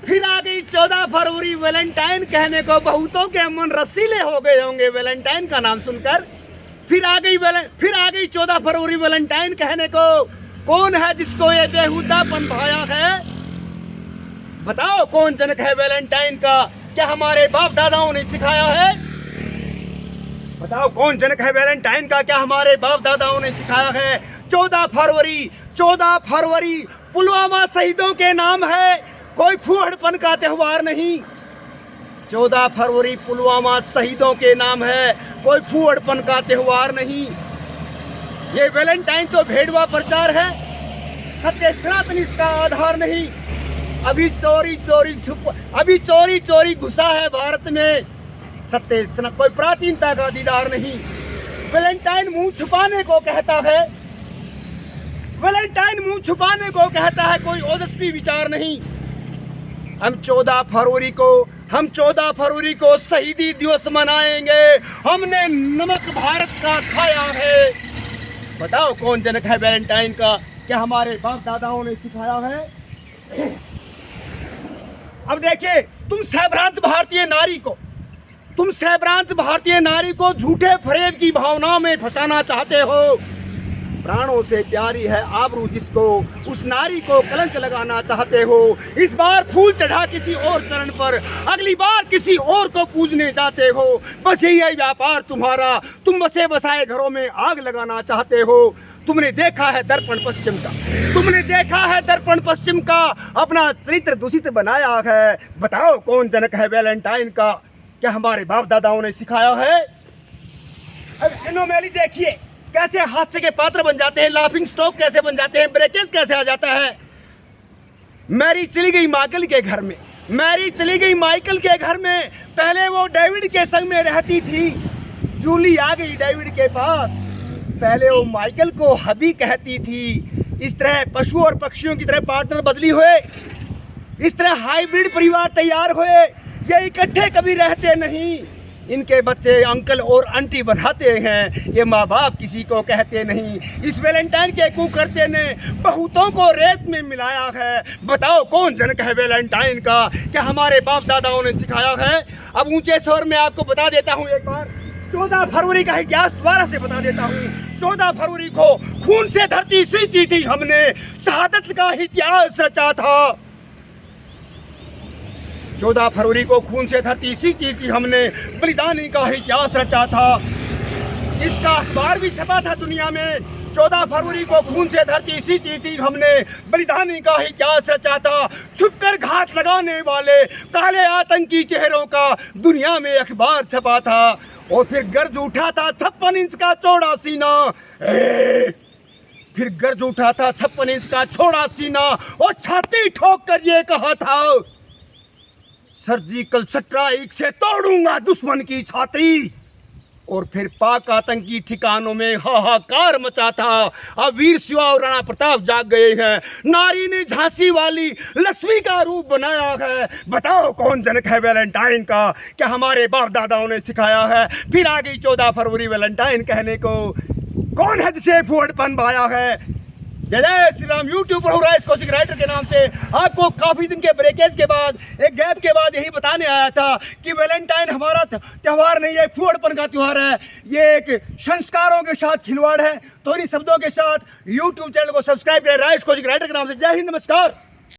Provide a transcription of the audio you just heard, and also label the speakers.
Speaker 1: फिर आ गई 14 फरवरी वैलेंटाइन कहने को बहुतों के मन रसीले हो गए होंगे वैलेंटाइन का नाम सुनकर। फिर आ गई 14 फरवरी वैलेंटाइन कहने को। कौन है जिसको ये बेहुदापन भाया है? बताओ कौन जनक है वैलेंटाइन का? क्या हमारे बाप दादाओं ने सिखाया है? बताओ कौन जनक है वैलेंटाइन का? क्या हमारे बाप दादाओं ने सिखाया है? 14 फरवरी पुलवामा शहीदों के नाम है, कोई फूहड़पन का त्योहार नहीं। 14 फरवरी पुलवामा शहीदों के नाम है, कोई फूहड़पन का त्योहार नहीं। ये वैलेंटाइन तो भेड़वा प्रचार है, सत्य सनातन इसका आधार नहीं। अभी चोरी चोरी घुसा है भारत में, सत्य सनातन कोई प्राचीनता का दीदार नहीं। वैलेंटाइन मुंह छुपाने को कहता है, वैलेंटाइन मुंह छुपाने को कहता है, कोई ओजस्वी विचार नहीं। हम 14 फरवरी को शहीदी दिवस मनाएंगे, हमने नमक भारत का खाया है। बताओ कौन जनक है वैलेंटाइन का? क्या हमारे बाप दादाओं ने सिखाया है? अब देखिए, तुम सहभ्रांत भारतीय नारी को झूठे फरेब की भावनाओं में फंसाना चाहते हो। प्राणों से प्यारी है आबरू जिसको, उस नारी को कलंक लगाना चाहते हो। इस बार फूल चढ़ा किसी और चरण पर, अगली बार किसी और को पूजने जाते हो। बस यही है व्यापार तुम्हारा, तुम बसे बसाए घरों में आग लगाना चाहते हो। तुमने देखा है दर्पण पश्चिम का, अपना चरित्र दूषित बनाया है। बताओ कौन जनक है वैलेंटाइन का? क्या हमारे बाप दादाओं ने सिखाया है? अब एनोमेली देखिए, कैसे हास्य के पात्र बन जाते हैं, लाफिंग स्टॉक कैसे बन जाते हैं, ब्रेकेज कैसे आ जाता है। मैरी चली गई माइकल के घर में, पहले वो डेविड के संग में रहती थी। जूली आ गई डेविड के पास, पहले वो माइकल को हबी कहती थी। इस तरह पशु और पक्षियों की तरह पार्टनर बदली हुए, इस तरह हाइब्रिड परिवार तैयार हुए। ये इकट्ठे कभी रहते नहीं, इनके बच्चे अंकल और आंटी बनाते हैं, ये माँ बाप किसी को कहते नहीं। इस वैलेंटाइन के कुकर्ते ने बहुतों को रेत में मिलाया है। बताओ कौन जनक है वैलेंटाइन का? क्या हमारे बाप दादाओं ने सिखाया है? अब ऊंचे स्वर में आपको बता देता हूँ, एक बार 14 फरवरी का इतिहास दोबारा से बता देता हूँ। 14 फरवरी को खून से धरती सींची थी हमने, शहादत का इतिहास रचा था। 14 फरवरी को खून से धरती सींची थी हमने, बलिदानी का इतिहास रचा था। इसका अखबार भी छपा था दुनिया में। 14 फरवरी को खून से धरती सींची थी हमने, बलिदानी का इतिहास रचा था। छुपकर घात लगाने वाले काले आतंकी चेहरों का दुनिया में अखबार छपा था। और फिर गर्ज उठा था 56 इंच का चौड़ा सीना, फिर गर्ज उठा था 56 इंच का चौड़ा सीना, और छाती ठोक कर ये कहा था, सर्जिकल स्ट्राइक से तोड़ूंगा दुश्मन की छाती। और फिर पाक आतंकी ठिकानों में हाहाकार मचा था। अब वीर शिवा और राणा प्रताप जाग गए हैं, नारी ने झांसी वाली लक्ष्मी का रूप बनाया है। बताओ कौन जनक है वैलेंटाइन का? क्या हमारे बाप दादाओं ने सिखाया है? फिर आ गई 14 फरवरी वैलेंटाइन कहने को। कौन है जिसे फूहड़पन भाया है? जय श्री राम। यूट्यूब पर हो रहा है इसको राइटर के नाम से। आपको काफ़ी दिन के ब्रेकेज के बाद, एक गैप के बाद यही बताने आया था कि वैलेंटाइन हमारा त्यौहार नहीं है, फूहड़पन का त्यौहार है। ये एक संस्कारों के साथ खिलवाड़ है। तो इन शब्दों के साथ यूट्यूब चैनल को सब्सक्राइब करें राइटर के नाम से। जय हिंद, नमस्कार।